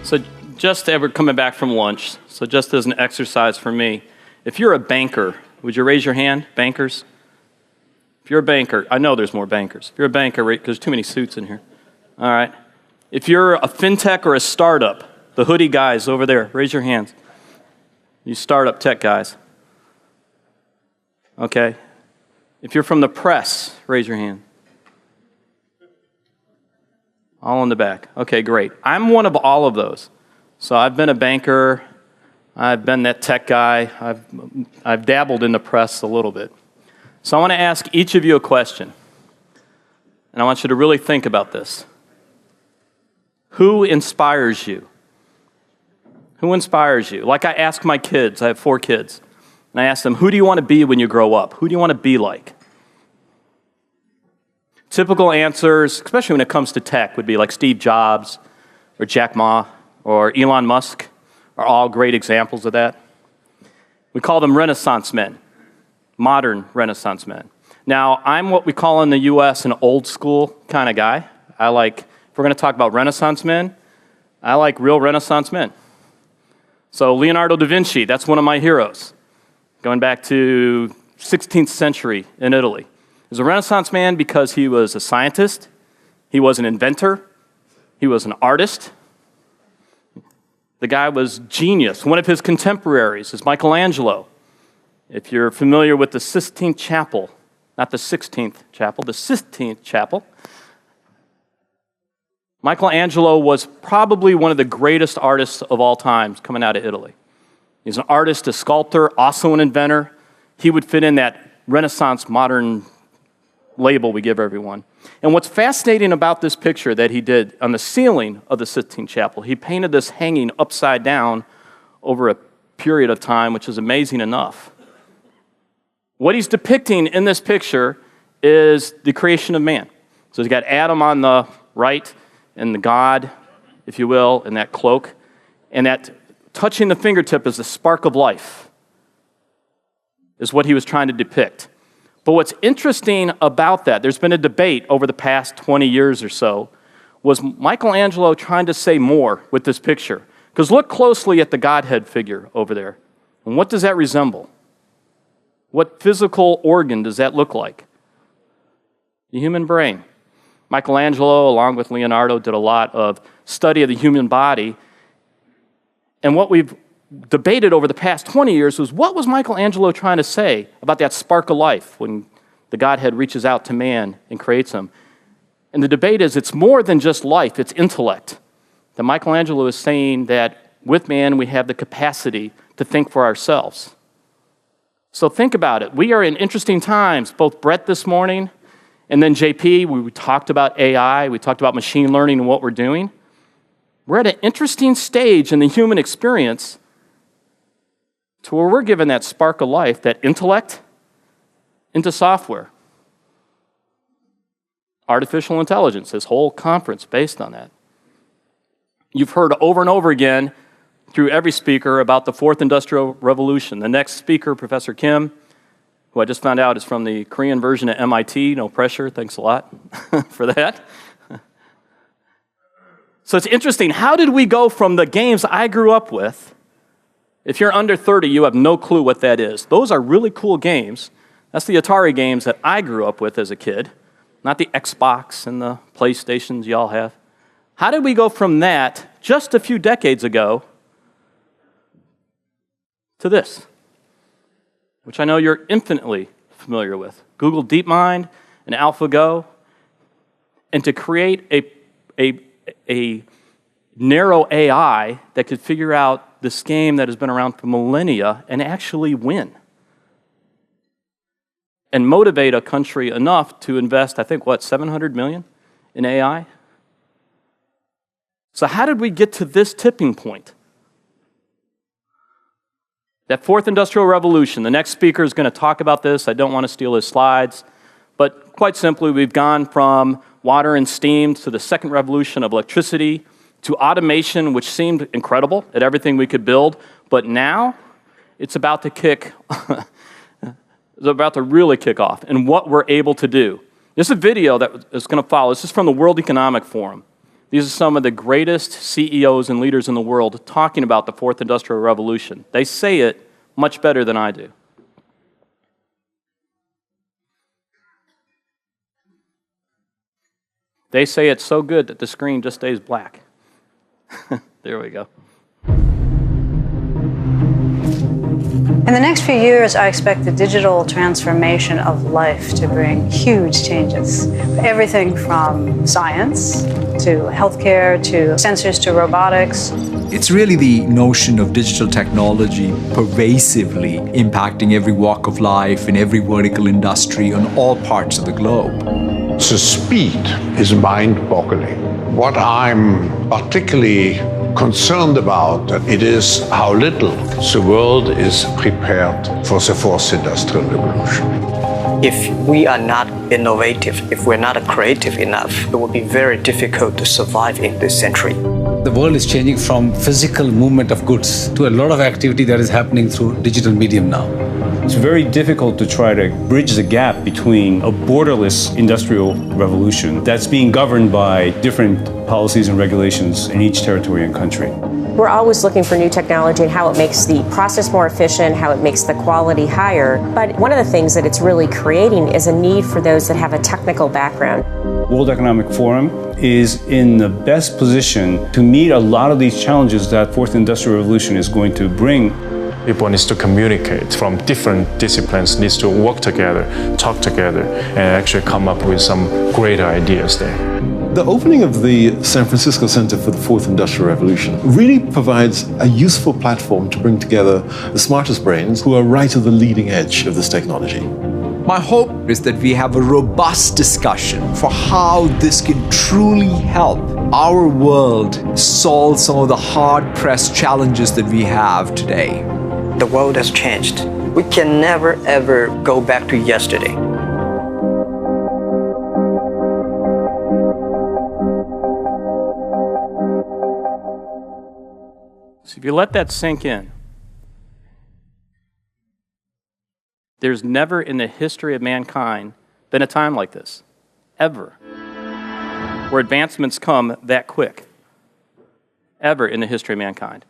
So just ever coming back from lunch, so just as an exercise for me, if you're a banker, would you raise your hand, bankers? If you're a banker, I know there's more bankers. If you're a banker, because there's too many suits in here. All right. If you're a fintech or a startup, the hoodie guys over there, raise your hands. You startup tech guys. Okay. If you're from the press, raise your hand. All in the back. Okay, great. I'm one of all of those. So I've been a banker. I've been that tech guy. I've dabbled in the press a little bit. So I want to ask each of you a question. And I want you to really think about this. Who inspires you? Who inspires you? Like I ask my kids, I have 4 kids, and I ask them, who do you want to be when you grow up? Who do you want to be like? Typical answers, especially when it comes to tech, would be like Steve Jobs or Jack Ma or Elon Musk are all great examples of that. We call them Renaissance men, modern Renaissance men. Now, I'm what we call in the U.S. an old school kind of guy. If we're going to talk about Renaissance men, I like real Renaissance men. So Leonardo da Vinci, that's one of my heroes, going back to 16th century in Italy. He was a Renaissance man because he was a scientist, he was an inventor, he was an artist. The guy was genius. One of his contemporaries is Michelangelo. If you're familiar with the Sistine Chapel, not the 16th Chapel, the Sistine Chapel, Michelangelo was probably one of the greatest artists of all time coming out of Italy. He's an artist, a sculptor, also an inventor. He would fit in that Renaissance modern label we give everyone. And what's fascinating about this picture that he did on the ceiling of the Sistine Chapel, he painted this hanging upside down over a period of time, which is amazing enough. What he's depicting in this picture is the creation of man. So he's got Adam on the right and the God, if you will, in that cloak. And that touching the fingertip is the spark of life, is what he was trying to depict. But what's interesting about that, there's been a debate over the past 20 years or so, was Michelangelo trying to say more with this picture? Because look closely at the Godhead figure over there. And what does that resemble? What physical organ does that look like? The human brain. Michelangelo, along with Leonardo, did a lot of study of the human body. And what we've debated over the past 20 years was, what was Michelangelo trying to say about that spark of life when the Godhead reaches out to man and creates him? And the debate is, it's more than just life, it's intellect. That Michelangelo is saying that with man we have the capacity to think for ourselves. So think about it. We are in interesting times. Both Brett this morning and then JP, we talked about AI, we talked about machine learning and what we're doing. We're at an interesting stage in the human experience to where we're given that spark of life, that intellect, into software. Artificial intelligence, this whole conference based on that. You've heard over and over again through every speaker about the 4th Industrial Revolution. The next speaker, Professor Kim, who I just found out is from the Korean version at MIT, no pressure, thanks a lot for that. So it's interesting, how did we go from the games I grew up with? If you're under 30, you have no clue what that is. Those are really cool games. That's the Atari games that I grew up with as a kid, not the Xbox and the PlayStations y'all have. How did we go from that just a few decades ago to this, which I know you're infinitely familiar with? Google DeepMind and AlphaGo, and to create a narrow AI that could figure out this game that has been around for millennia and actually win. And motivate a country enough to invest, I think, $700 million in AI? So how did we get to this tipping point? That 4th Industrial Revolution, the next speaker is going to talk about this. I don't want to steal his slides. But quite simply, we've gone from water and steam to the second revolution of electricity, to automation, which seemed incredible at everything we could build. But now, it's about to really kick off and what we're able to do. This is a video that is going to follow. This is from the World Economic Forum. These are some of the greatest CEOs and leaders in the world talking about the fourth industrial revolution. They say it much better than I do. They say it's so good that the screen just stays black. There we go. In the next few years, I expect the digital transformation of life to bring huge changes. Everything from science to healthcare to sensors to robotics. It's really the notion of digital technology pervasively impacting every walk of life in every vertical industry on all parts of the globe. The speed is mind-boggling. What I'm particularly concerned about it is how little the world is prepared for the fourth industrial revolution. If we are not innovative, if we're not creative enough, it will be very difficult to survive in this century. The world is changing from physical movement of goods to a lot of activity that is happening through digital medium now. It's very difficult to try to bridge the gap between a borderless industrial revolution that's being governed by different policies and regulations in each territory and country. We're always looking for new technology and how it makes the process more efficient, how it makes the quality higher. But one of the things that it's really creating is a need for those that have a technical background. World Economic Forum is in the best position to meet a lot of these challenges that fourth industrial revolution is going to bring. People need to communicate from different disciplines, needs to work together, talk together, and actually come up with some great ideas there. The opening of the San Francisco Center for the Fourth Industrial Revolution really provides a useful platform to bring together the smartest brains who are right at the leading edge of this technology. My hope is that we have a robust discussion for how this can truly help our world solve some of the hard-pressed challenges that we have today. The world has changed. We can never ever go back to yesterday. So if you let that sink in, there's never in the history of mankind been a time like this, ever, where advancements come that quick, ever in the history of mankind.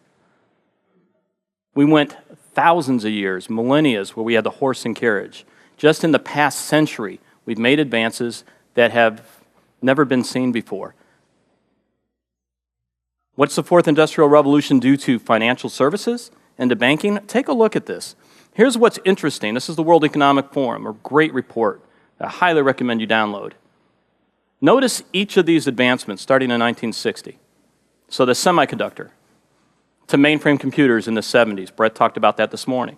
We went thousands of years, millennia, where we had the horse and carriage. Just in the past century, we've made advances that have never been seen before. What's the fourth industrial revolution do to financial services and to banking? Take a look at this. Here's what's interesting. This is the World Economic Forum, a great report. I highly recommend you download. Notice each of these advancements starting in 1960. So the semiconductor, to mainframe computers in the 70s. Brett talked about that this morning.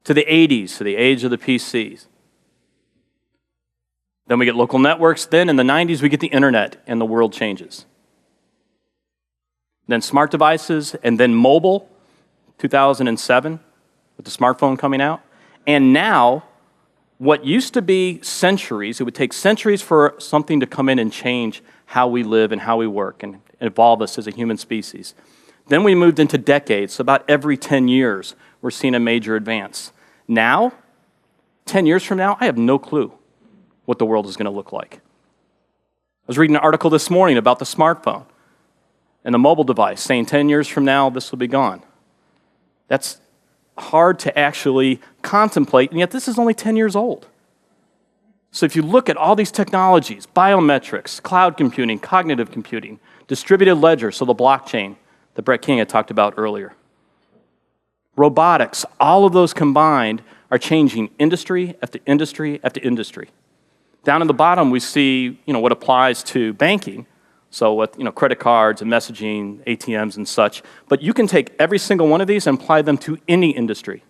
To the 80s, to the age of the PCs. Then we get local networks. Then in the 90s, we get the internet, and the world changes. Then smart devices, and then mobile, 2007, with the smartphone coming out. And now, what used to be centuries, it would take centuries for something to come in and change how we live and how we work and evolve us as a human species. Then we moved into decades, so about every 10 years, we're seeing a major advance. Now, 10 years from now, I have no clue what the world is going to look like. I was reading an article this morning about the smartphone and the mobile device, saying 10 years from now, this will be gone. That's hard to actually contemplate, and yet this is only 10 years old. So if you look at all these technologies, biometrics, cloud computing, cognitive computing, distributed ledger, so the blockchain that Brett King had talked about earlier, robotics, all of those combined are changing industry after industry after industry. Down in the bottom, we see what applies to banking, so with credit cards and messaging, ATMs and such. But you can take every single one of these and apply them to any industry.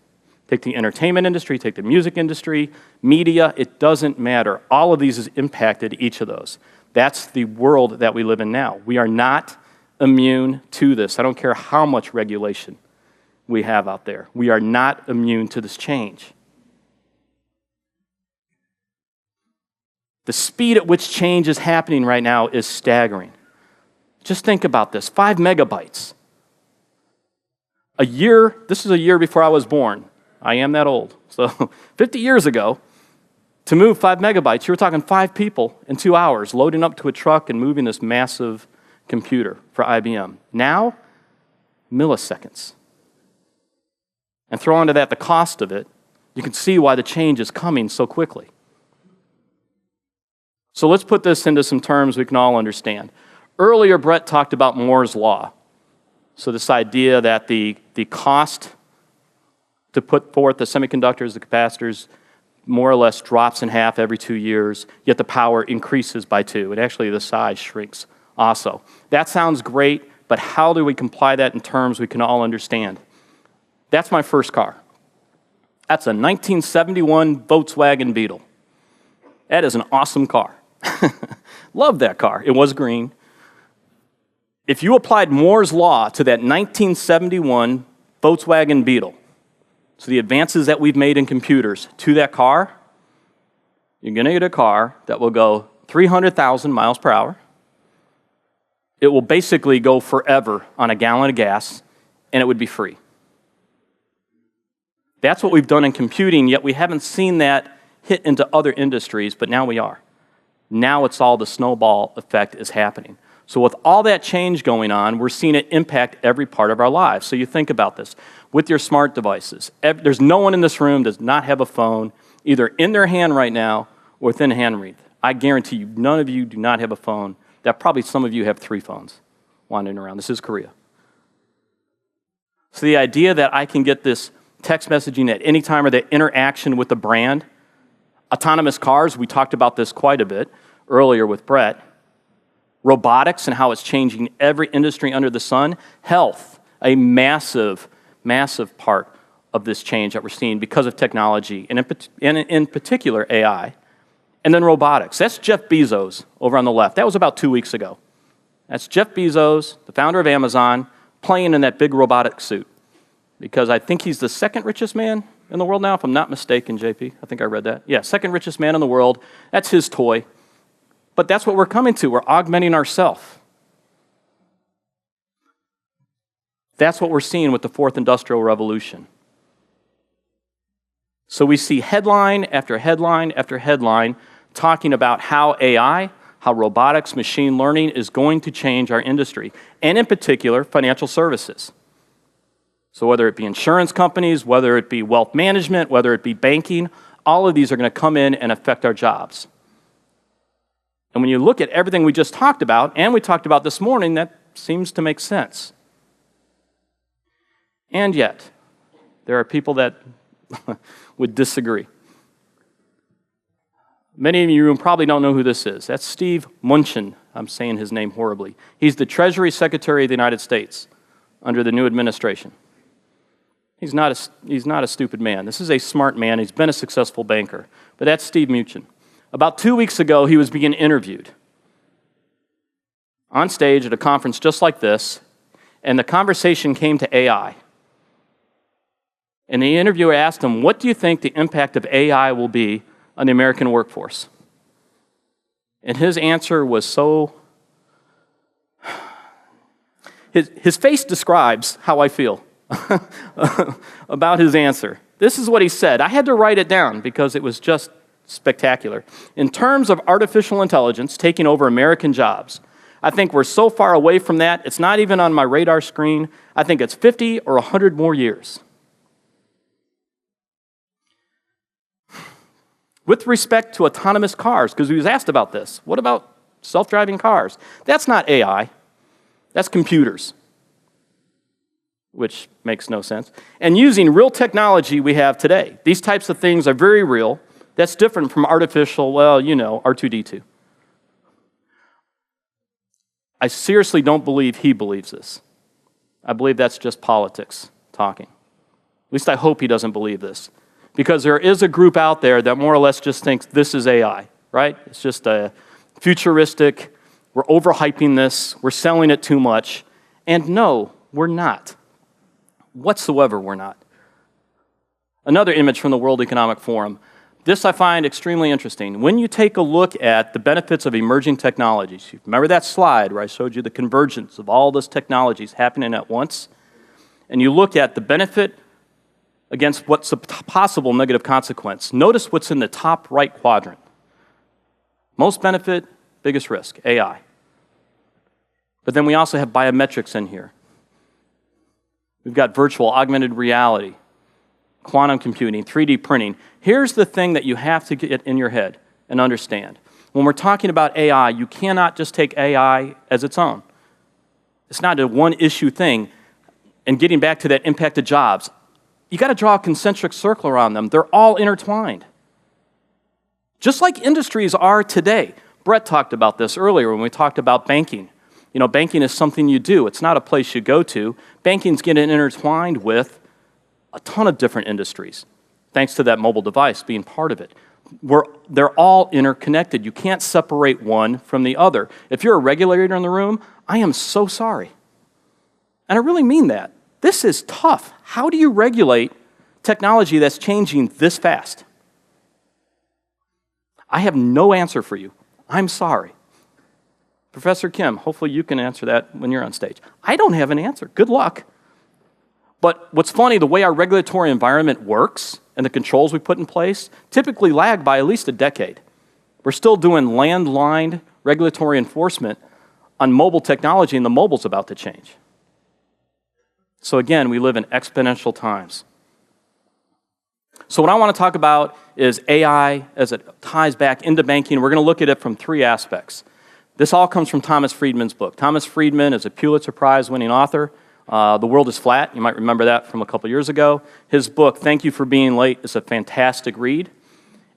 Take the entertainment industry, take the music industry, media, it doesn't matter. All of these has impacted each of those. That's the world that we live in now. We are not immune to this. I don't care how much regulation we have out there. We are not immune to this change. The speed at which change is happening right now is staggering. Just think about this, 5 megabytes. A year, this is a year before I was born. I am that old. So 50 years ago, To move 5 megabytes, you were talking 5 people in 2 hours, loading up to a truck and moving this massive computer for IBM. Now, milliseconds. And throw onto that the cost of it, you can see why the change is coming so quickly. So let's put this into some terms we can all understand. Earlier, Brett talked about Moore's Law. So this idea that the cost to put forth the semiconductors, the capacitors, more or less drops in half every 2 years, yet the power increases by 2, and actually the size shrinks also. That sounds great, but how do we comply that in terms we can all understand? That's my first car. That's a 1971 Volkswagen Beetle. That is an awesome car. Love that car. It was green. If you applied Moore's Law to that 1971 Volkswagen Beetle, so the advances that we've made in computers to that car, you're going to get a car that will go 300,000 miles per hour. It will basically go forever on a gallon of gas, and it would be free. That's what we've done in computing, yet we haven't seen that hit into other industries, but now we are. Now it's all the snowball effect is happening. So with all that change going on, we're seeing it impact every part of our lives. So you think about this. With your smart devices, there's no one in this room that does not have a phone, either in their hand right now or within hand reach. I guarantee you, none of you do not have a phone. That probably some of you have 3 phones wandering around. This is Korea. So the idea that I can get this text messaging at any time or the interaction with the brand, autonomous cars, we talked about this quite a bit earlier with Brett, robotics and how it's changing every industry under the sun, health, a massive, massive part of this change that we're seeing because of technology, and in particular AI, and then robotics. That's Jeff Bezos over on the left. That was about 2 weeks ago. That's Jeff Bezos, the founder of Amazon, playing in that big robotic suit, because I think he's the second richest man in the world now, if I'm not mistaken, JP. I think I read that. Yeah, second richest man in the world. That's his toy. But that's what we're coming to. We're augmenting ourselves. That's what we're seeing with the fourth industrial revolution. So we see headline after headline after headline talking about how AI, how robotics, machine learning is going to change our industry, and in particular, financial services. So whether it be insurance companies, whether it be wealth management, whether it be banking, all of these are going to come in and affect our jobs. And when you look at everything we just talked about, and we talked about this morning, that seems to make sense. And yet, there are people that would disagree. Many of you probably don't know who this is. That's Steve Mnuchin. I'm saying his name horribly. He's the Treasury Secretary of the United States under the new administration. He's not a stupid man. This is a smart man. He's been a successful banker. But that's Steve Mnuchin. About 2 weeks ago, he was being interviewed on stage at a conference just like this, and the conversation came to AI. And the interviewer asked him, what do you think the impact of AI will be on the American workforce? And his answer was so... His face describes how I feel about his answer. This is what he said. I had to write it down because it was just spectacular. In terms of artificial intelligence taking over American jobs, I think we're so far away from that, it's not even on my radar screen. I think it's 50 or 100 more years. With respect to autonomous cars, because he was asked about this, what about self-driving cars? That's not AI. That's computers, which makes no sense. And using real technology we have today. These types of things are very real. That's different from artificial, well, you know, R2-D2. I seriously don't believe he believes this. I believe that's just politics talking. At least I hope he doesn't believe this. Because there is a group out there that more or less just thinks this is AI, right? It's just a futuristic, we're overhyping this, we're selling it too much. And no, we're not. Whatsoever we're not. Another image from the World Economic Forum. This I find extremely interesting. When you take a look at the benefits of emerging technologies, you remember that slide where I showed you the convergence of all those technologies happening at once? And you look at the benefit against what's a possible negative consequence. Notice what's in the top right quadrant. Most benefit, biggest risk, AI. But then we also have biometrics in here. We've got virtual, augmented reality, quantum computing, 3D printing. Here's the thing that you have to get in your head and understand. When we're talking about AI, you cannot just take AI as its own. It's not a one-issue thing. And getting back to that impact of jobs, you got to draw a concentric circle around them. They're all intertwined. Just like industries are today. Brett talked about this earlier when we talked about banking. You know, banking is something you do. It's not a place you go to. Banking's getting intertwined with a ton of different industries, thanks to that mobile device being part of it. They're all interconnected. You can't separate one from the other. If you're a regulator in the room, I am so sorry. And I really mean that. This is tough. How do you regulate technology that's changing this fast? I have no answer for you. I'm sorry. Professor Kim, hopefully you can answer that when you're on stage. I don't have an answer. Good luck. But what's funny, the way our regulatory environment works and the controls we put in place typically lag by at least a decade. We're still doing landline regulatory enforcement on mobile technology, and the mobile's about to change. So again, we live in exponential times. So what I want to talk about is AI as it ties back into banking. We're going to look at it from three aspects. This all comes from Thomas Friedman's book. Thomas Friedman is a Pulitzer Prize-winning author. The World is Flat. You might remember that from a couple years ago. His book, Thank You for Being Late, is a fantastic read.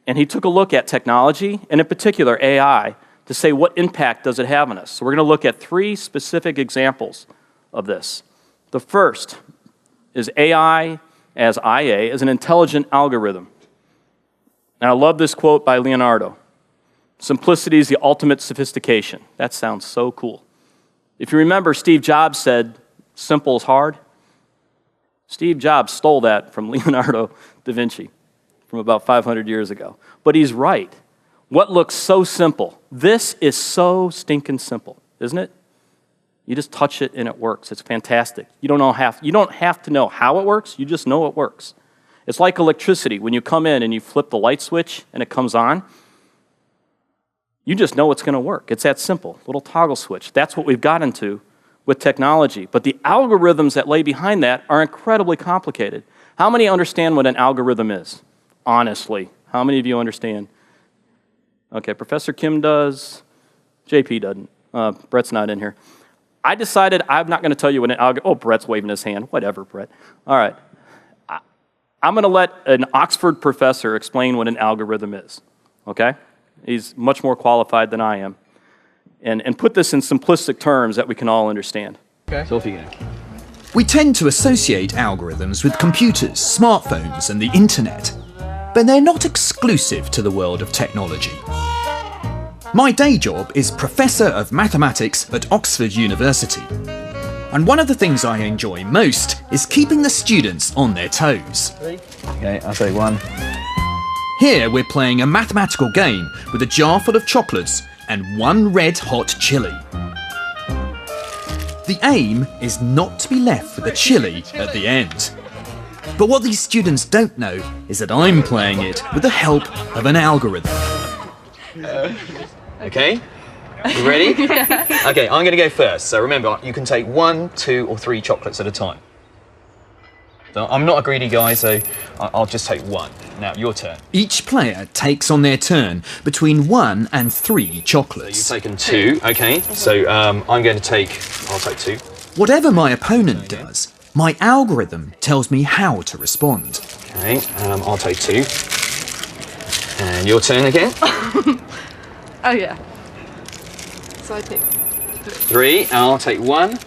And he took a look at technology, and in particular AI, to say what impact does it have on us. So we're going to look at three specific examples of this. The first is AI as IA, as an intelligent algorithm. And I love this quote by Leonardo. Simplicity is the ultimate sophistication. That sounds so cool. If you remember, Steve Jobs said, simple is hard. Steve Jobs stole that from Leonardo da Vinci from about 500 years ago. But he's right. What looks so simple? This is so stinking simple, isn't it? You just touch it and it works. It's fantastic. You don't have to know how it works. You just know it works. It's like electricity. When you come in and you flip the light switch and it comes on, you just know it's going to work. It's that simple, little toggle switch. That's what we've got into with technology. But the algorithms that lay behind that are incredibly complicated. How many understand what an algorithm is? Honestly, how many of you understand? Okay, Professor Kim does. JP doesn't. Brett's not in here. I decided I'm not going to tell you what an algorithm... Oh, Brett's waving his hand. Whatever, Brett. All right. I'm going to let an Oxford professor explain what an algorithm is, okay? He's much more qualified than I am. And put this in simplistic terms that we can all understand. Okay. Sophie. We tend to associate algorithms with computers, smartphones, and the internet, but they're not exclusive to the world of technology. My day job is Professor of Mathematics at Oxford University. And one of the things I enjoy most is keeping the students on their toes. Okay, I'll say one. Here we're playing a mathematical game with a jar full of chocolates and one red hot chili. The aim is not to be left with the chili at the end. But what these students don't know is that I'm playing it with the help of an algorithm. Okay, you ready? Yeah. Okay, I'm going to go first. So remember, you can take 1, 2, or 3 chocolates at a time. So I'm not a greedy guy, so I'll just take 1. Now, your turn. Each player takes on their turn between 1 and 3 chocolates. So you've taken 2, okay. So I'll take 2. Whatever my opponent does, my algorithm tells me how to respond. Okay, I'll take 2. And your turn again. Oh yeah. So I take 3, and I'll take 1.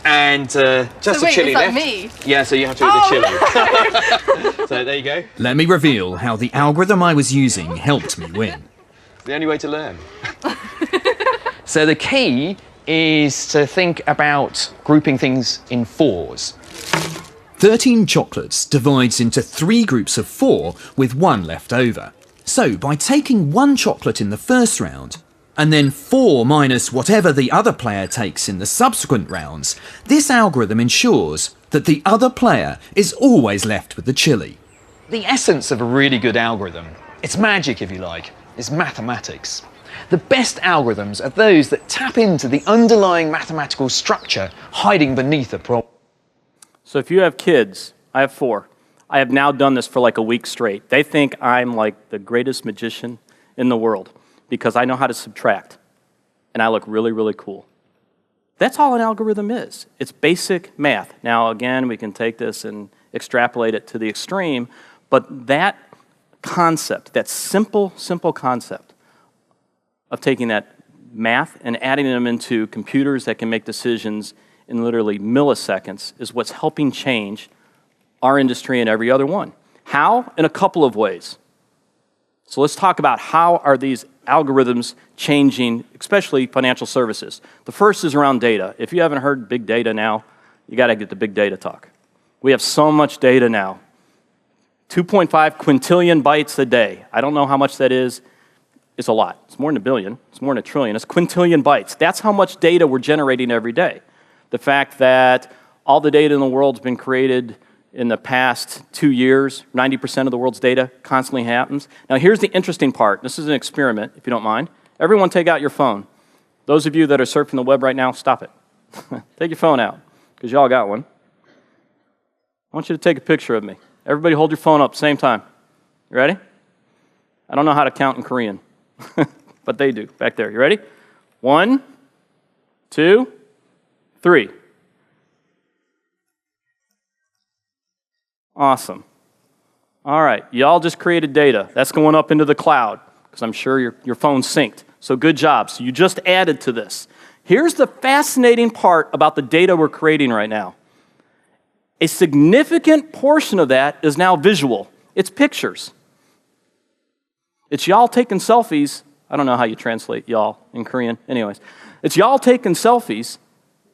And just a chili left. Me? Yeah, so you have to eat the chili. So there you go. Let me reveal how the algorithm I was using helped me win. It's the only way to learn. So the key is to think about grouping things in 4s. 13 chocolates divides into 3 groups of 4 with 1 left over. So by taking 1 chocolate in the first round and then 4 minus whatever the other player takes in the subsequent rounds, this algorithm ensures that the other player is always left with the chili. The essence of a really good algorithm, its magic if you like, is mathematics. The best algorithms are those that tap into the underlying mathematical structure hiding beneath a problem. So if you have kids, I have 4. I have now done this for like a week straight. They think I'm like the greatest magician in the world because I know how to subtract, and I look really, really cool. That's all an algorithm is. It's basic math. Now, again, we can take this and extrapolate it to the extreme, but that concept, that simple concept of taking that math and adding them into computers that can make decisions in literally milliseconds is what's helping change our industry and every other one. How? In a couple of ways. So let's talk about how are these algorithms changing, especially financial services. The first is around data. If you haven't heard big data now, you got to get the big data talk. We have so much data now. 2.5 quintillion bytes a day. I don't know how much that is. It's a lot. It's more than a billion. It's more than a trillion. It's quintillion bytes. That's how much data we're generating every day. The fact that all the data in the world's been created in the past 2 years, 90% of the world's data constantly happens. Now here's the interesting part. This is an experiment, if you don't mind. Everyone take out your phone. Those of you that are surfing the web right now, stop it. Take your phone out, because y'all got one. I want you to take a picture of me. Everybody hold your phone up same time. You ready? I don't know how to count in Korean, but they do back there. You ready? 1, 2, 3. Awesome. All right, y'all just created data. That's going up into the cloud, because I'm sure your phone's synced. So good job. So you just added to this. Here's the fascinating part about the data we're creating right now. A significant portion of that is now visual. It's pictures. It's y'all taking selfies. I don't know how you translate y'all in Korean. Anyways, it's y'all taking selfies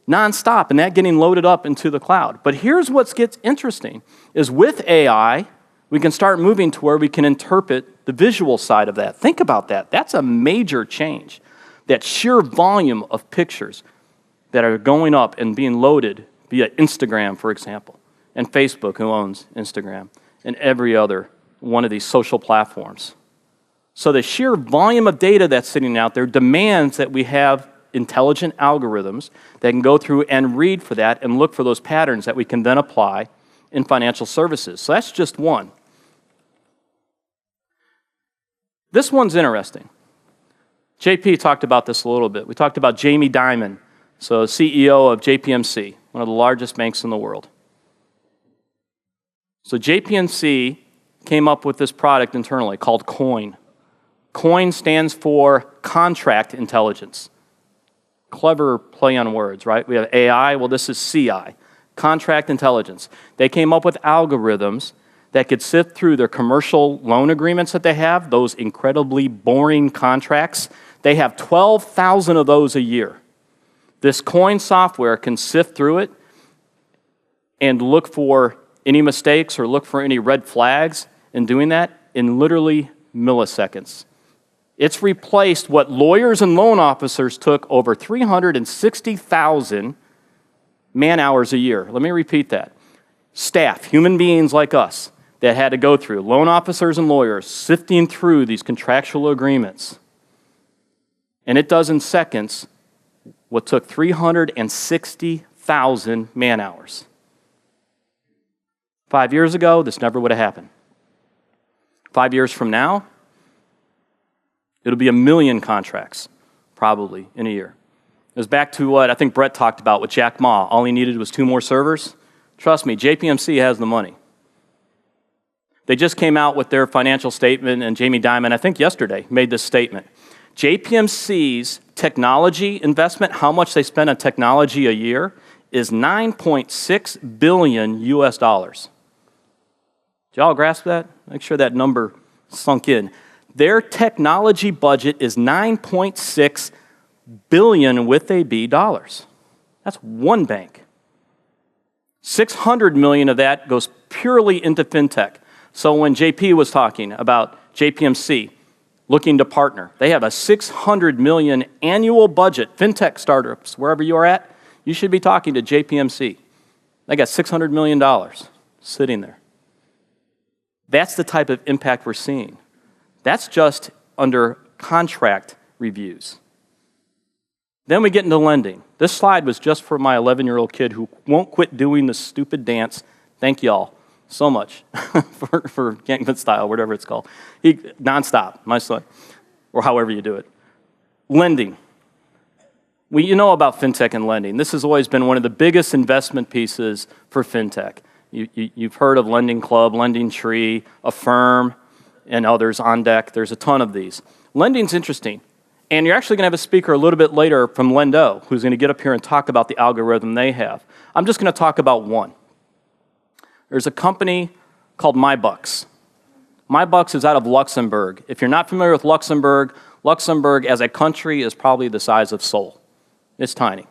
nonstop, and that getting loaded up into the cloud. But here's what gets interesting, is with AI, we can start moving to where we can interpret the visual side of that. Think about that. That's a major change. That sheer volume of pictures that are going up and being loaded via Instagram, for example, and Facebook, who owns Instagram, and every other one of these social platforms. So the sheer volume of data that's sitting out there demands that we have intelligent algorithms that can go through and read for that and look for those patterns that we can then apply in financial services. So that's just one. This one's interesting. JP talked about this a little bit. We talked about Jamie Dimon, so CEO of JPMC, one of the largest banks in the world. So JPMC came up with this product internally called COIN. COIN stands for Contract Intelligence. Clever play on words, right? We have AI, well this is CI, Contract Intelligence. They came up with algorithms that could sift through their commercial loan agreements that they have, those incredibly boring contracts. They have 12,000 of those a year. This COIN software can sift through it and look for any mistakes or look for any red flags in doing that in literally milliseconds. It's replaced what lawyers and loan officers took over 360,000 man-hours a year. Let me repeat that. Staff, human beings like us, that had to go through, loan officers and lawyers, sifting through these contractual agreements. And it does in seconds what took 360,000 man-hours. 5 years ago, this never would have happened. 5 years from now, it'll be 1 million contracts, probably, in a year. It was back to what I think Brett talked about with Jack Ma. All he needed was 2 more servers. Trust me, JPMC has the money. They just came out with their financial statement, and Jamie Dimon, I think yesterday, made this statement. JPMC's technology investment, how much they spend on technology a year, is $9.6 billion US. Did y'all grasp that? Make sure that number sunk in. Their technology budget is $9.6 billion with a B dollars. That's one bank. 600 million of that goes purely into fintech. So when JP was talking about JPMC, looking to partner. They have a $600 million annual budget. Fintech startups, wherever you are at, you should be talking to JPMC. They got $600 million sitting there. That's the type of impact we're seeing. That's just under contract reviews. Then we get into lending. This slide was just for my 11-year-old kid who won't quit doing the stupid dance. Thank y'all so much for Gangnam Style, whatever it's called. Nonstop, my son, or however you do it. Lending. You know about fintech and lending. This has always been one of the biggest investment pieces for fintech. You've heard of Lending Club, Lending Tree, Affirm, and others on deck. There's a ton of these. Lending's interesting. And you're actually going to have a speaker a little bit later from Lendo who's going to get up here and talk about the algorithm they have. I'm just going to talk about one. There's a company called MyBucks. MyBucks is out of Luxembourg. If you're not familiar with Luxembourg, Luxembourg as a country is probably the size of Seoul. It's tiny.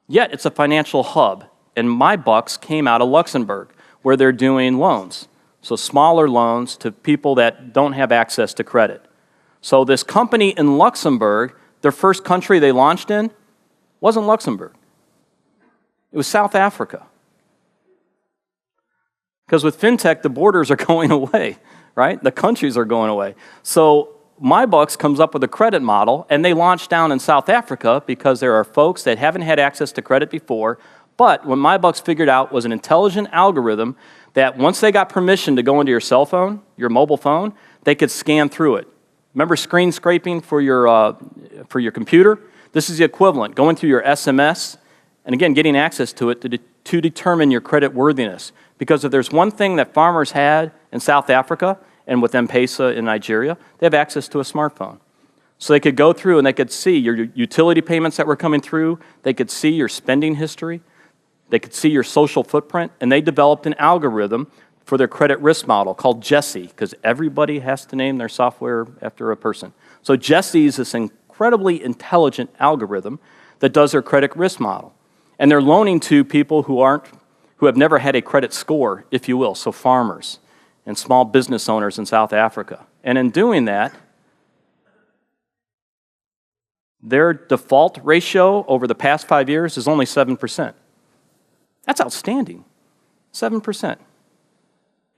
Yet it's a financial hub. And MyBucks came out of Luxembourg where they're doing loans. So smaller loans to people that don't have access to credit. So this company in Luxembourg, their first country they launched in wasn't Luxembourg. It was South Africa. Because with fintech, the borders are going away, right? The countries are going away. So MyBucks comes up with a credit model, and they launched down in South Africa because there are folks that haven't had access to credit before. But what MyBucks figured out was an intelligent algorithm that once they got permission to go into your cell phone, your mobile phone, they could scan through it. Remember screen scraping for your computer? This is the equivalent, going through your SMS, and again, getting access to it to determine your credit worthiness. Because if there's one thing that farmers had in South Africa and with M-Pesa in Nigeria, they have access to a smartphone. So they could go through and they could see your utility payments that were coming through, they could see your spending history, they could see your social footprint, and they developed an algorithm for their credit risk model called Jesse, because everybody has to name their software after a person. So Jesse is this incredibly intelligent algorithm that does their credit risk model. And they're loaning to people who have never had a credit score, if you will, so farmers and small business owners in South Africa. And in doing that, their default ratio over the past 5 years is only 7%. That's outstanding, 7%.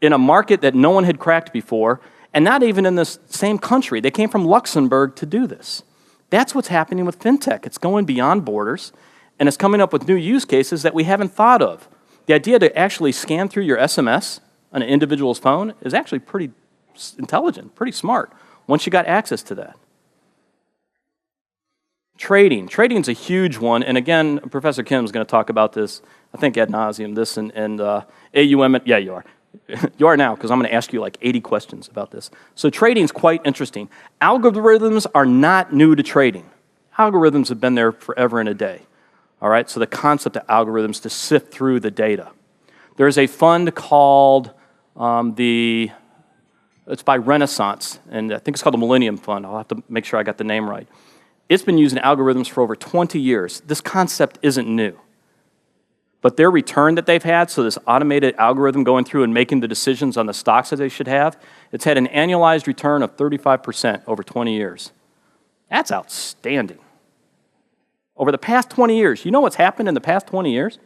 In a market that no one had cracked before, and not even in this same country. They came from Luxembourg to do this. That's what's happening with fintech. It's going beyond borders, and it's coming up with new use cases that we haven't thought of. The idea to actually scan through your SMS on an individual's phone is actually pretty intelligent, pretty smart, once you got access to that. Trading. Trading's a huge one, and again, Professor Kim's going to talk about this, I think ad nauseum, this and AUM, yeah, you are. You are now, because I'm going to ask you like 80 questions about this. So trading's quite interesting. Algorithms are not new to trading. Algorithms have been there forever and a day. All right, so the concept of algorithms to sift through the data. There's a fund called it's by Renaissance, and I think it's called the Millennium Fund. I'll have to make sure I got the name right. It's been using algorithms for over 20 years. This concept isn't new. But their return that they've had, so this automated algorithm going through and making the decisions on the stocks that they should have, it's had an annualized return of 35% over 20 years. That's outstanding. Over the past 20 years, you know what's happened in the past 20 years?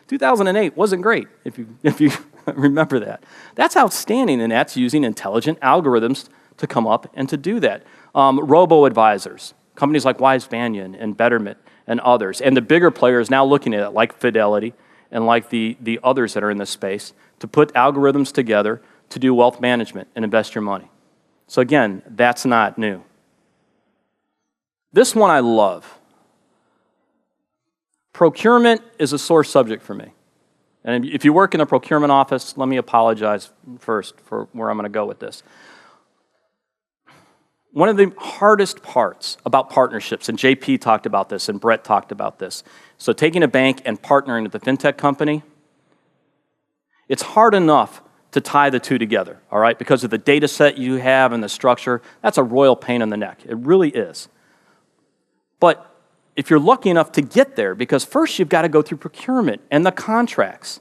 2008 wasn't great, if you remember that. That's outstanding, and that's using intelligent algorithms to come up and to do that. Robo-advisors, companies like Wise Banyan and Betterment and others, and the bigger players now looking at it, like Fidelity and like the others that are in this space, to put algorithms together to do wealth management and invest your money. So again, that's not new. This one I love. Procurement is a sore subject for me. And if you work in a procurement office, let me apologize first for where I'm going to go with this. One of the hardest parts about partnerships, and JP talked about this, and Brett talked about this, so taking a bank and partnering with a fintech company, it's hard enough to tie the two together, all right? Because of the data set you have and the structure, that's a royal pain in the neck. It really is. But if you're lucky enough to get there, because first you've got to go through procurement and the contracts.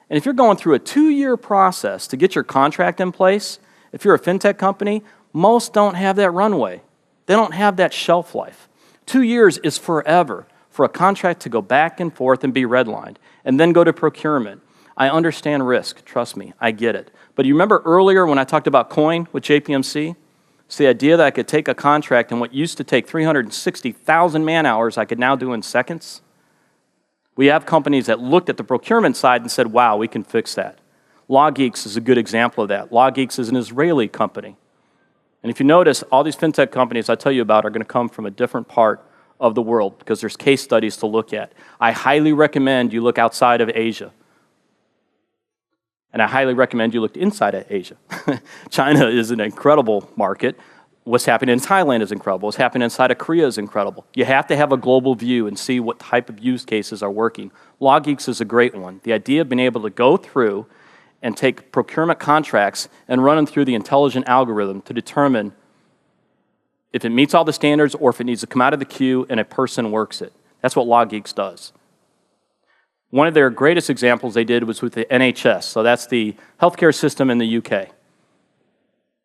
And if you're going through a 2-year process to get your contract in place, if you're a fintech company, most don't have that runway. They don't have that shelf life. 2 years is forever for a contract to go back and forth and be redlined, and then go to procurement. I understand risk, trust me, I get it. But you remember earlier when I talked about Coin with JPMC? It's the idea that I could take a contract and what used to take 360,000 man-hours, I could now do in seconds. We have companies that looked at the procurement side and said, wow, we can fix that. LawGeeks is a good example of that. LawGeeks is an Israeli company. And if you notice, all these fintech companies I tell you about are going to come from a different part of the world because there's case studies to look at. I highly recommend you look outside of Asia. And I highly recommend you look inside of Asia. China is an incredible market. What's happening in Thailand is incredible. What's happening inside of Korea is incredible. You have to have a global view and see what type of use cases are working. LawGeeks is a great one. The idea of being able to go through and take procurement contracts and run them through the intelligent algorithm to determine if it meets all the standards or if it needs to come out of the queue and a person works it. That's what LawGeeks does. One of their greatest examples they did was with the NHS. So that's the healthcare system in the UK.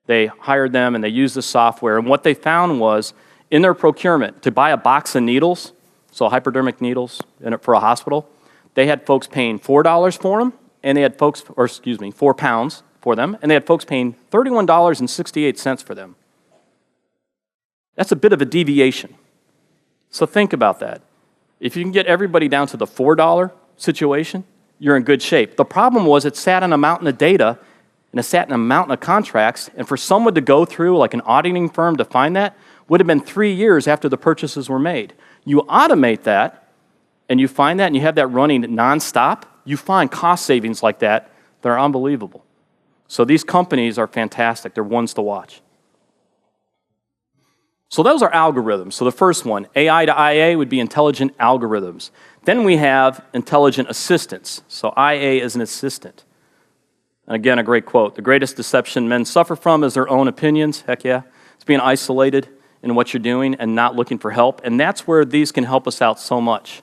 They hired them and they used the software. And what they found was in their procurement, to buy a box of needles, so hypodermic needles for a hospital, they had folks paying $4 for them, and they had folks, or excuse me, £4 for them, and they had folks paying $31.68 for them. That's a bit of a deviation. So think about that. If you can get everybody down to the $4 situation, you're in good shape. The problem was it sat on a mountain of data, and it sat in a mountain of contracts, and for someone to go through, like an auditing firm, to find that, would have been 3 years after the purchases were made. You automate that, and you find that, and you have that running nonstop, you find cost savings like that that are unbelievable. So these companies are fantastic. They're ones to watch. So those are algorithms. So the first one, AI to IA, would be intelligent algorithms. Then we have intelligent assistants. So IA is an assistant. And again, a great quote. The greatest deception men suffer from is their own opinions. Heck yeah. It's being isolated in what you're doing and not looking for help. And that's where these can help us out so much.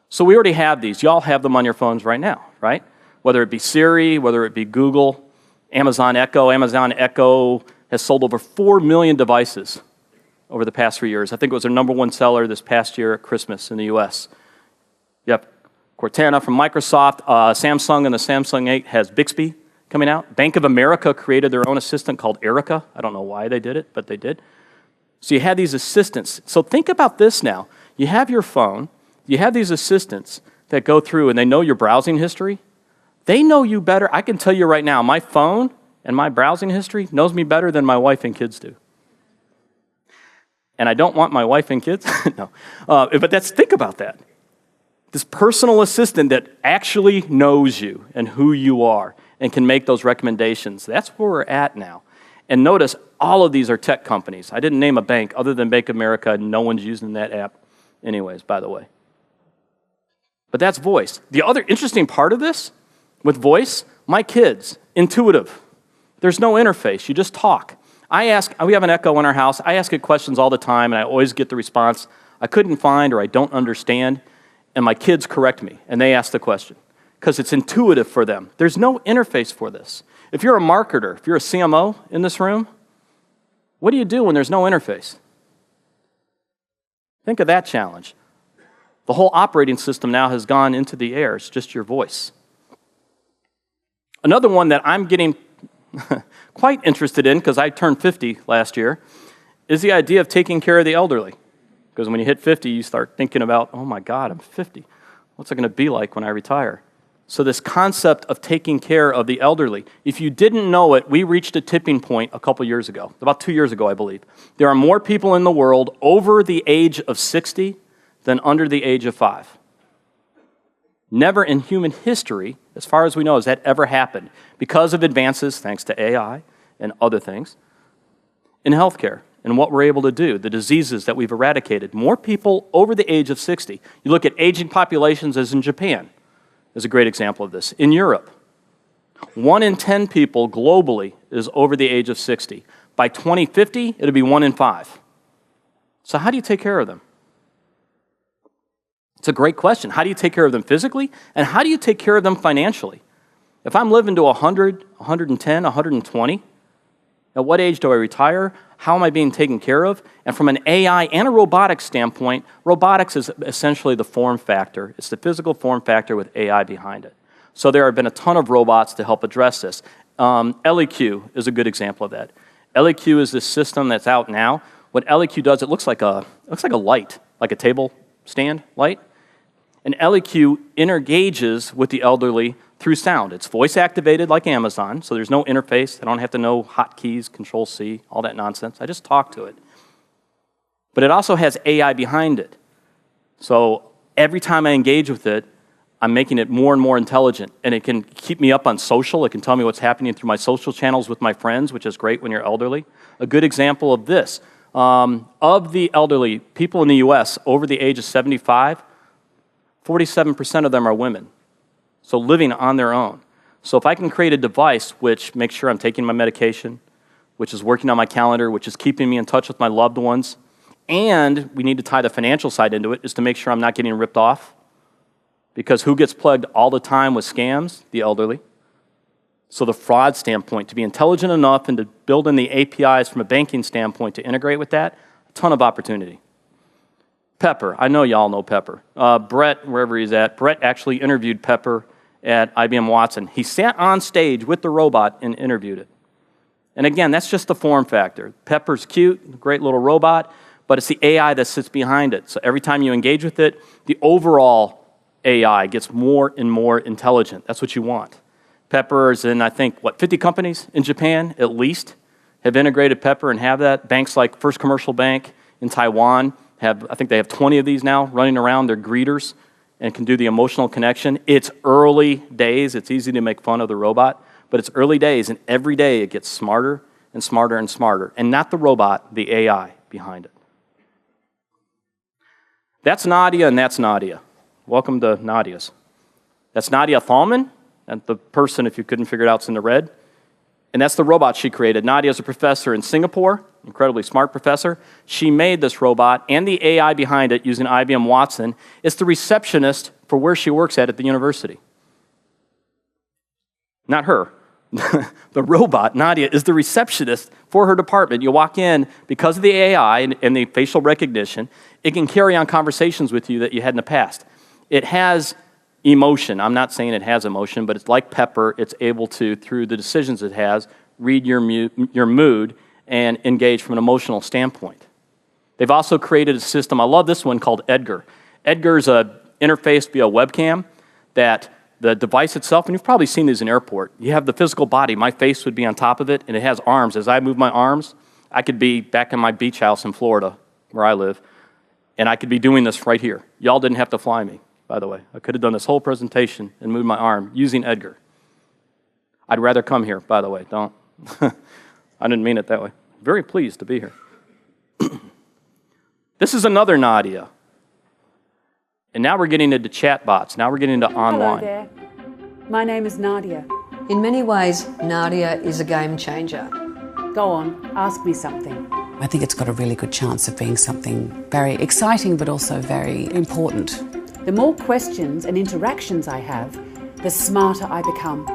So we already have these. Y'all have them on your phones right now, right? Whether it be Siri, whether it be Google, Amazon Echo. Amazon Echo has sold over 4 million devices over the past 3 years. I think it was their #1 seller this past year at Christmas in the US. You have Cortana from Microsoft. Samsung and the Samsung 8 has Bixby coming out. Bank of America created their own assistant called Erica. I don't know why they did it, but they did. So you have these assistants. So think about this now. You have your phone. You have these assistants that go through and they know your browsing history. They know you better. I can tell you right now, my phone and my browsing history knows me better than my wife and kids do. And I don't want my wife and kids. No. But think about that. This personal assistant that actually knows you and who you are and can make those recommendations. That's where we're at now. And notice, all of these are tech companies. I didn't name a bank other than Bank of America. No one's using that app anyways, by the way. But that's voice. The other interesting part of this, with voice, my kids, intuitive. There's no interface. You just talk. We have an Echo in our house. I ask it questions all the time, and I always get the response, I couldn't find or I don't understand, and my kids correct me, and they ask the question, because it's intuitive for them. There's no interface for this. If you're a marketer, if you're a CMO in this room, what do you do when there's no interface? Think of that challenge. The whole operating system now has gone into the air. It's just your voice. Another one that I'm getting quite interested in, because I turned 50 last year, is the idea of taking care of the elderly. Because when you hit 50, you start thinking about, oh my God, I'm 50. What's it going to be like when I retire? So this concept of taking care of the elderly, if you didn't know it, we reached a tipping point a couple years ago, about 2 years ago, I believe. There are more people in the world over the age of 60 than under the age of 5. Never in human history, as far as we know, has that ever happened because of advances, thanks to AI and other things, in healthcare and what we're able to do, the diseases that we've eradicated. More people over the age of 60. You look at aging populations as in Japan, is a great example of this. In Europe, 1 in 10 people globally is over the age of 60. By 2050, it'll be 1 in 5. So how do you take care of them? It's a great question. How do you take care of them physically? And how do you take care of them financially? If I'm living to 100, 110, 120, At what age do I retire? How am I being taken care of? And from an AI and a robotics standpoint, robotics is essentially the form factor. It's the physical form factor with AI behind it. So there have been a ton of robots to help address this. LEQ is a good example of that. LEQ is this system that's out now. What LEQ does, it looks like a light, like a table stand light. And LEQ engages with the elderly through sound. It's voice activated like Amazon, so there's no interface. I don't have to know hotkeys, Control-C, all that nonsense. I just talk to it. But it also has AI behind it. So every time I engage with it, I'm making it more and more intelligent. And it can keep me up on social. It can tell me what's happening through my social channels with my friends, which is great when you're elderly. A good example of this, of the elderly, people in the US over the age of 75, 47% of them are women. So living on their own. So if I can create a device which makes sure I'm taking my medication, which is working on my calendar, which is keeping me in touch with my loved ones, and we need to tie the financial side into it, is to make sure I'm not getting ripped off. Because who gets plugged all the time with scams? The elderly. So the fraud standpoint, to be intelligent enough and to build in the APIs from a banking standpoint to integrate with that, a ton of opportunity. Pepper, I know y'all know Pepper. Brett, wherever he's at, Brett actually interviewed Pepper at IBM Watson. He sat on stage with the robot and interviewed it. And again, that's just the form factor. Pepper's cute, great little robot, but it's the AI that sits behind it. So every time you engage with it, the overall AI gets more and more intelligent. That's what you want. Pepper is in, I think, 50 companies in Japan, at least, have integrated Pepper and have that. Banks like First Commercial Bank in Taiwan I think they have 20 of these now running around. They're greeters and can do the emotional connection. It's early days. It's easy to make fun of the robot, but it's early days, and every day it gets smarter and smarter and smarter. And not the robot, the AI behind it. That's Nadia, and that's Nadia. Welcome to Nadia's. That's Nadia Thalman, and the person, if you couldn't figure it out, is in the red. And that's the robot she created. Nadia's a professor in Singapore, incredibly smart professor. She made this robot and the AI behind it using IBM Watson. It's the receptionist for where she works at the university. Not her. The robot, Nadia, is the receptionist for her department. You walk in, because of the AI and the facial recognition, it can carry on conversations with you that you had in the past. It has emotion. I'm not saying it has emotion, but it's like Pepper. It's able to, through the decisions it has, read your mood and engage from an emotional standpoint. They've also created a system, I love this one, called Edgar. Edgar's an interface via webcam that the device itself, and you've probably seen these in airport, you have the physical body, my face would be on top of it, and it has arms. As I move my arms, I could be back in my beach house in Florida, where I live, and I could be doing this right here. Y'all didn't have to fly me, by the way. I could have done this whole presentation and moved my arm using Edgar. I'd rather come here, by the way, don't. I didn't mean it that way. Very pleased to be here. This is another Nadia. And now we're getting into chatbots. Now we're getting into online. Hello there. My name is Nadia. In many ways, Nadia is a game changer. Go on, ask me something. I think it's got a really good chance of being something very exciting but also very important. The more questions and interactions I have, the smarter I become.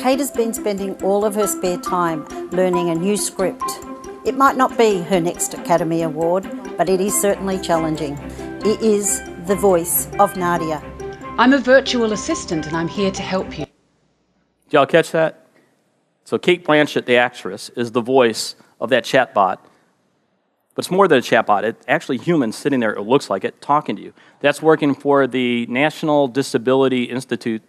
Kate has been spending all of her spare time learning a new script. It might not be her next Academy Award, but it is certainly challenging. It is the voice of Nadia. I'm a virtual assistant and I'm here to help you. Did y'all catch that? So Kate Blanchett, the actress, is the voice of that chatbot. But it's more than a chatbot. It's actually humans sitting there, it looks like it, talking to you. That's working for the National Disability Institute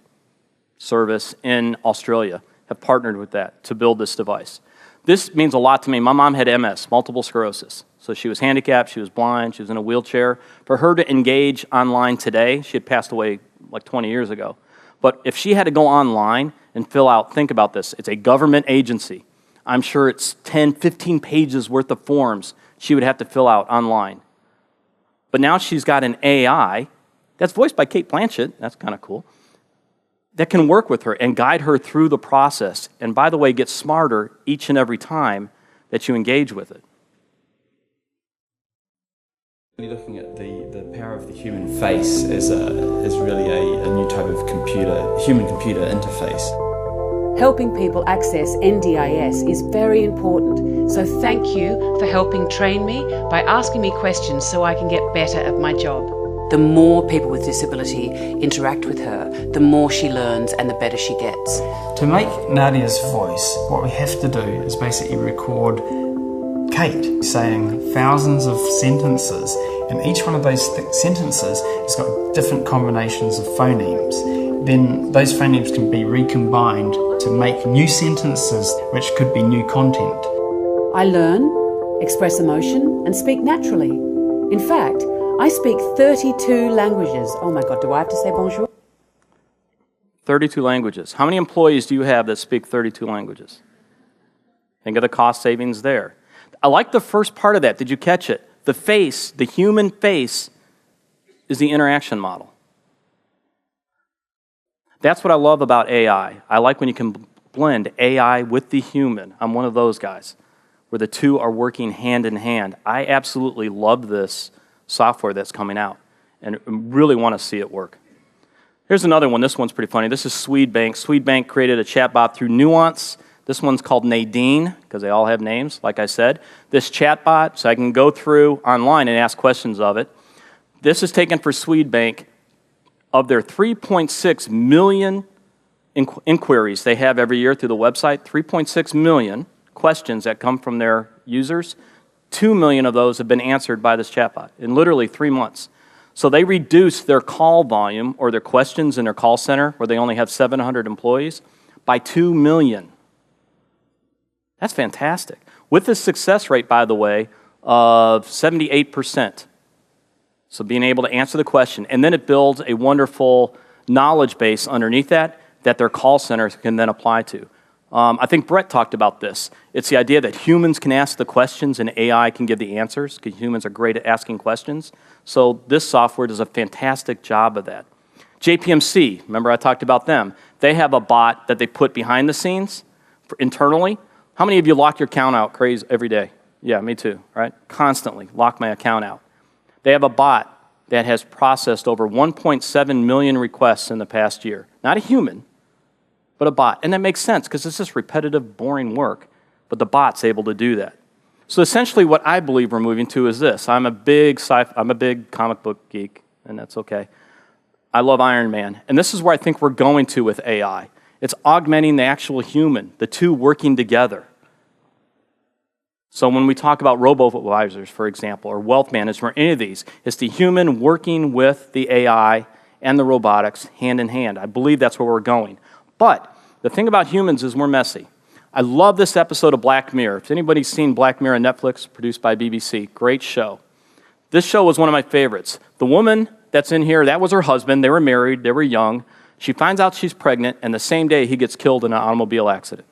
service in Australia, have partnered with that to build this device. This means a lot to me. My mom had MS, multiple sclerosis. So she was handicapped, she was blind, she was in a wheelchair. For her to engage online today, she had passed away like 20 years ago. But if she had to go online and fill out, think about this, it's a government agency. I'm sure it's 10, 15 pages worth of forms she would have to fill out online. But now she's got an AI that's voiced by Kate Blanchett, that's kind of cool, that can work with her and guide her through the process. And by the way, get smarter each and every time that you engage with it. Looking at the power of the human face is really a new type of human-computer interface. Helping people access NDIS is very important, so thank you for helping train me by asking me questions so I can get better at my job. The more people with disability interact with her, the more she learns and the better she gets. To make Nadia's voice, what we have to do is basically record Kate saying thousands of sentences, and each one of those sentences has got different combinations of phonemes. Then those phonemes can be recombined to make new sentences, which could be new content. I learn, express emotion, and speak naturally. In fact, I speak 32 languages. Oh my God, do I have to say bonjour? 32 languages. How many employees do you have that speak 32 languages? Think of the cost savings there. I like the first part of that. Did you catch it? The face, the human face, is the interaction model. That's what I love about AI. I like when you can blend AI with the human. I'm one of those guys, where the two are working hand in hand. I absolutely love this software that's coming out and really want to see it work. Here's another one. This one's pretty funny. This is Swedbank. Swedbank created a chatbot through Nuance. This one's called Nadine, because they all have names, like I said. This chatbot, so I can go through online and ask questions of it. This is taken for Swedbank. Of their 3.6 million inquiries they have every year through the website, 3.6 million questions that come from their users, 2 million of those have been answered by this chatbot in literally 3 months. So they reduced their call volume or their questions in their call center, where they only have 700 employees, by 2 million. That's fantastic. With a success rate, by the way, of 78%. So being able to answer the question, and then it builds a wonderful knowledge base underneath that their call centers can then apply to. I think Brett talked about this. It's the idea that humans can ask the questions and AI can give the answers, because humans are great at asking questions. So this software does a fantastic job of that. JPMC, remember I talked about them. They have a bot that they put behind the scenes internally. How many of you lock your account out crazy every day? Yeah, me too, right? Constantly lock my account out. They have a bot that has processed over 1.7 million requests in the past year. Not a human, but a bot. And that makes sense, because it's just repetitive, boring work, but the bot's able to do that. So essentially what I believe we're moving to is this. I'm a big comic book geek, and that's okay. I love Iron Man, and this is where I think we're going to with AI. It's augmenting the actual human, the two working together. So when we talk about robo-advisors, for example, or wealth management, or any of these, it's the human working with the AI and the robotics hand in hand. I believe that's where we're going. But the thing about humans is we're messy. I love this episode of Black Mirror. If anybody's seen Black Mirror on Netflix, produced by BBC, great show. This show was one of my favorites. The woman that's in here, that was her husband. They were married, they were young. She finds out she's pregnant, and the same day he gets killed in an automobile accident.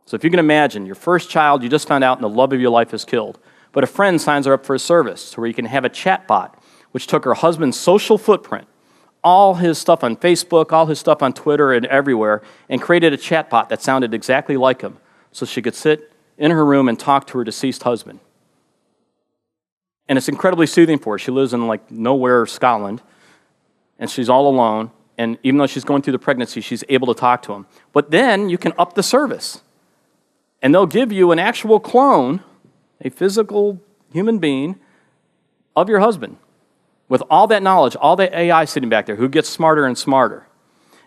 So if you can imagine, your first child, you just found out and the love of your life is killed. But a friend signs her up for a service where you can have a chat bot, which took her husband's social footprint, all his stuff on Facebook, all his stuff on Twitter and everywhere, and created a chat bot that sounded exactly like him, so she could sit in her room and talk to her deceased husband. And it's incredibly soothing for her. She lives in like nowhere, Scotland, and she's all alone, and even though she's going through the pregnancy, she's able to talk to him. But then you can up the service. And they'll give you an actual clone, a physical human being, of your husband, with all that knowledge, all that AI sitting back there, who gets smarter and smarter.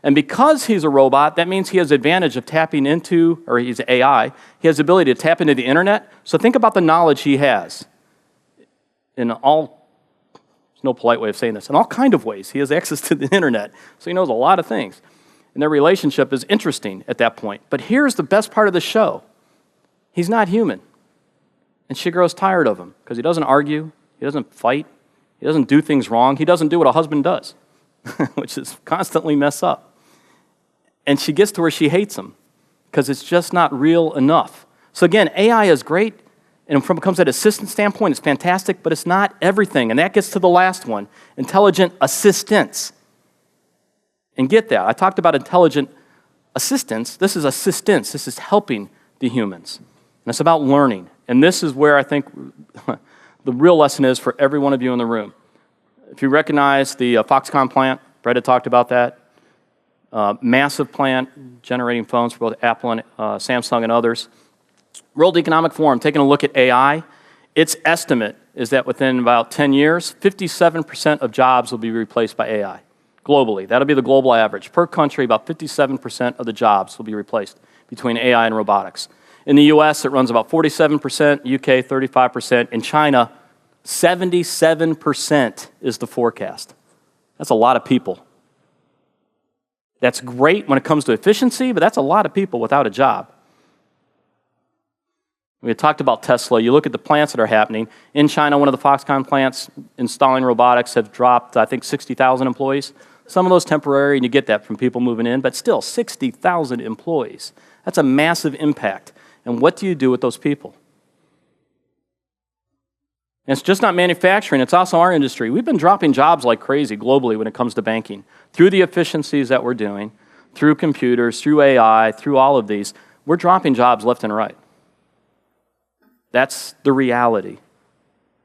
And because he's a robot, that means he has advantage of tapping into, or he's AI, he has the ability to tap into the internet. So think about the knowledge he has in all, there's no polite way of saying this, in all kind of ways. He has access to the internet, so he knows a lot of things. And their relationship is interesting at that point. But here's the best part of the show. He's not human. And she grows tired of him because he doesn't argue, he doesn't fight, he doesn't do things wrong, he doesn't do what a husband does, which is constantly mess up. And she gets to where she hates him because it's just not real enough. So again, AI is great, and from comes at assistant standpoint, it's fantastic, but it's not everything. And that gets to the last one, intelligent assistance. And get that, I talked about intelligent assistance. This is assistance, this is helping the humans. And it's about learning. And this is where I think the real lesson is for every one of you in the room. If you recognize the Foxconn plant, Brett had talked about that. Massive plant generating phones for both Apple and Samsung and others. World Economic Forum taking a look at AI. Its estimate is that within about 10 years, 57% of jobs will be replaced by AI globally. That'll be the global average. Per country, about 57% of the jobs will be replaced between AI and robotics. In the US, it runs about 47%, UK 35%, in China, 77% is the forecast. That's a lot of people. That's great when it comes to efficiency, but that's a lot of people without a job. We had talked about Tesla. You look at the plants that are happening. In China, one of the Foxconn plants installing robotics have dropped, I think, 60,000 employees. Some of those temporary, and you get that from people moving in, but still 60,000 employees. That's a massive impact. And what do you do with those people? And it's just not manufacturing, it's also our industry. We've been dropping jobs like crazy globally when it comes to banking. Through the efficiencies that we're doing, through computers, through AI, through all of these, we're dropping jobs left and right. That's the reality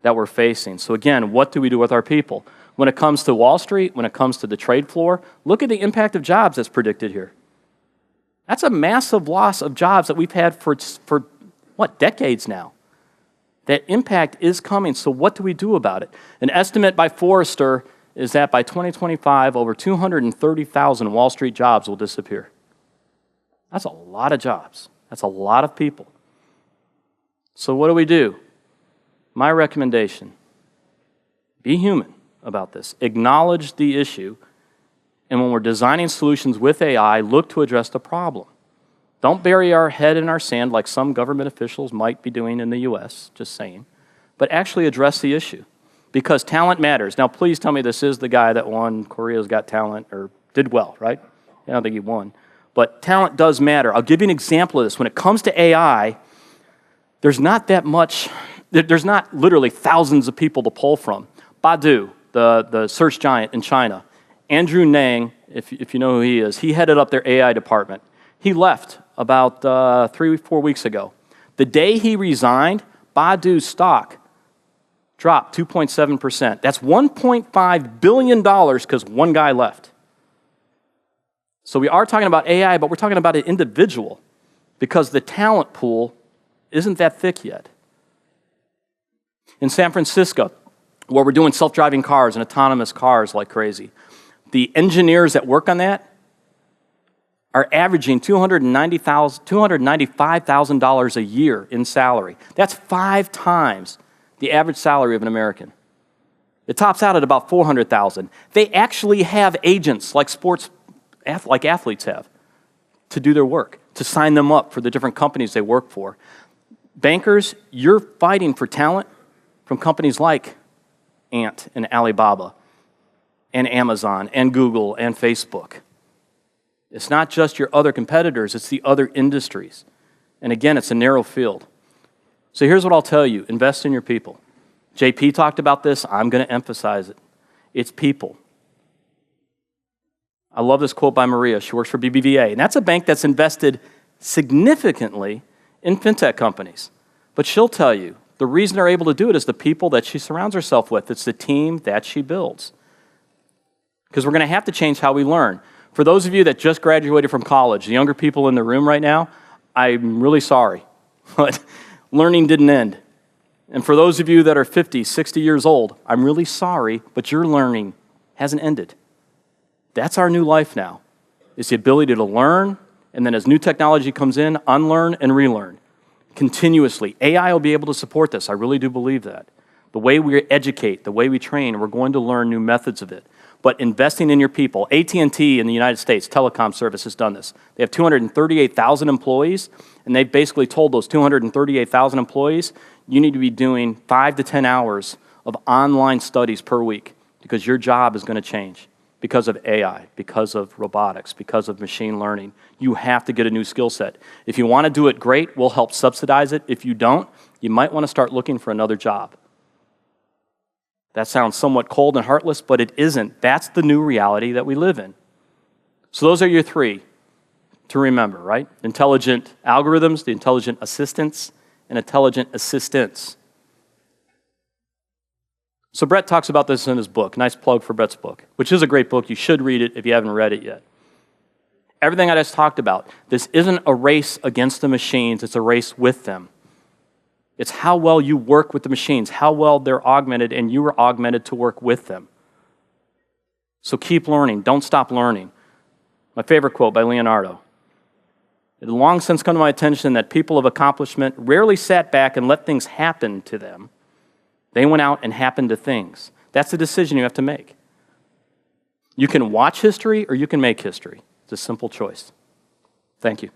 that we're facing. So again, what do we do with our people? When it comes to Wall Street, when it comes to the trade floor, look at the impact of jobs that's predicted here. That's a massive loss of jobs that we've had for what, decades now. That impact is coming, so what do we do about it? An estimate by Forrester is that by 2025, over 230,000 Wall Street jobs will disappear. That's a lot of jobs. That's a lot of people. So what do we do? My recommendation, be human about this. Acknowledge the issue, and when we're designing solutions with AI, look to address the problem. Don't bury our head in our sand like some government officials might be doing in the US, just saying, but actually address the issue, because talent matters. Now, please tell me this is the guy that won Korea's Got Talent, or did well, right? I don't think he won. But talent does matter. I'll give you an example of this. When it comes to AI, there's not that much, there's not literally thousands of people to pull from. Baidu, the search giant in China, Andrew Ng, if you know who he is, he headed up their AI department. He left about 3-4 weeks ago. The day he resigned, Baidu's stock dropped 2.7%. That's $1.5 billion because one guy left. So we are talking about AI, but we're talking about an individual because the talent pool isn't that thick yet. In San Francisco, where we're doing self-driving cars and autonomous cars like crazy, the engineers that work on that are averaging $295,000 a year in salary. That's 5 times the average salary of an American. It tops out at about $400,000. They actually have agents like athletes have to do their work, to sign them up for the different companies they work for. Bankers, you're fighting for talent from companies like Ant and Alibaba and Amazon and Google and Facebook. It's not just your other competitors, it's the other industries. And again, it's a narrow field. So here's what I'll tell you, invest in your people. JP talked about this, I'm going to emphasize it. It's people. I love this quote by Maria, she works for BBVA, and that's a bank that's invested significantly in fintech companies. But she'll tell you, the reason they're able to do it is the people that she surrounds herself with. It's the team that she builds. Because we're going to have to change how we learn. For those of you that just graduated from college, the younger people in the room right now, I'm really sorry, but learning didn't end. And for those of you that are 50, 60 years old, I'm really sorry, but your learning hasn't ended. That's our new life now. It's the ability to learn, and then as new technology comes in, unlearn and relearn continuously. AI will be able to support this. I really do believe that. The way we educate, the way we train, we're going to learn new methods of it. But investing in your people, AT&T in the United States, telecom service has done this. They have 238,000 employees, and they've basically told those 238,000 employees, you need to be doing 5 to 10 hours of online studies per week because your job is going to change because of AI, because of robotics, because of machine learning. You have to get a new skill set. If you want to do it, great, we'll help subsidize it. If you don't, you might want to start looking for another job. That sounds somewhat cold and heartless, but it isn't. That's the new reality that we live in. So those are your 3 to remember, right? Intelligent algorithms, the intelligent assistants, and intelligent assistants. So Brett talks about this in his book. Nice plug for Brett's book, which is a great book. You should read it if you haven't read it yet. Everything I just talked about, this isn't a race against the machines, it's a race with them. It's how well you work with the machines, how well they're augmented, and you are augmented to work with them. So keep learning, don't stop learning. My favorite quote by Leonardo. It had long since come to my attention that people of accomplishment rarely sat back and let things happen to them. They went out and happened to things. That's the decision you have to make. You can watch history or you can make history. It's a simple choice. Thank you.